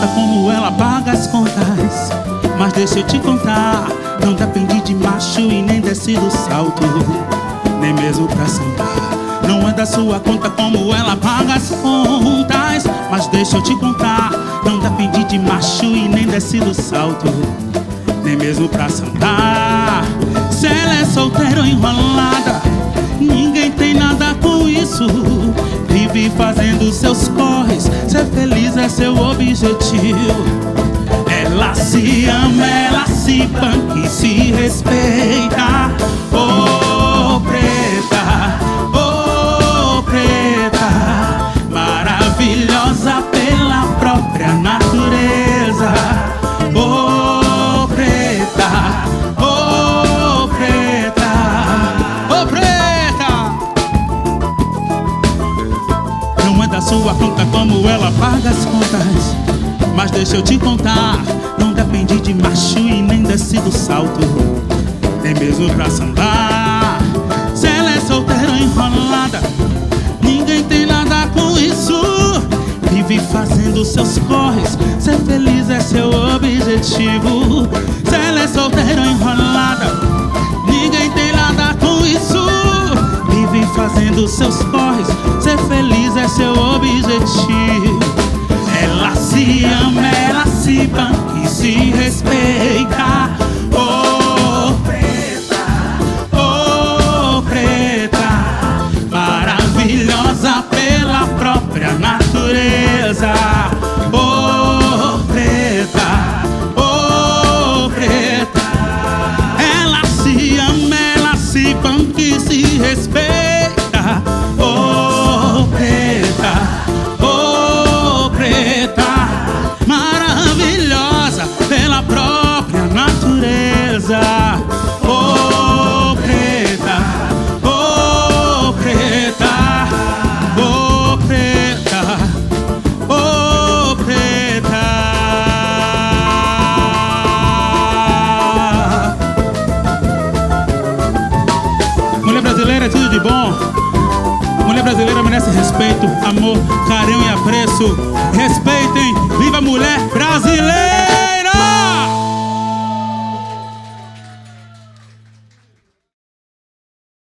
conta como ela paga as contas. Mas deixa eu te contar, não depende de macho e nem desce do salto, nem mesmo pra sambar. Não é da sua conta como ela paga as contas. Mas deixa eu te contar, não depende de macho e nem desce do salto, nem mesmo pra sambar. Se ela é solteira ou enrolada, ninguém tem nada com isso. Vive fazendo seus corres, ser feliz é seu objetivo. Ela se ama, ela se banca e se respeita. Oh, preta, oh, preta, maravilhosa pela própria natureza. Oh, preta, oh, preta, oh, preta. Não é da sua conta como ela paga as contas. Mas deixa eu te contar, não depende de macho e nem desce do salto, nem mesmo pra sambar. Se ela é solteira ou enrolada, ninguém tem nada com isso. Vive fazendo seus corres, ser feliz é seu objetivo. Se ela é solteira ou enrolada, ninguém tem nada com isso. Vive fazendo seus corres, ser feliz é seu objetivo. Ela se ama, ela se banca e se respeita. Oh, preta, oh, preta, maravilhosa pela própria natureza. Oh, preta, oh, preta. Ela se ama, ela se banca e se respeita. Oh, preta, maravilhosa pela própria natureza. Oh, preta, oh, preta, oh, preta, oh, preta. Mulher brasileira é tudo de bom. Mulher brasileira merece respeito, amor, carinho e apreço. Respeitem, viva a mulher brasileira!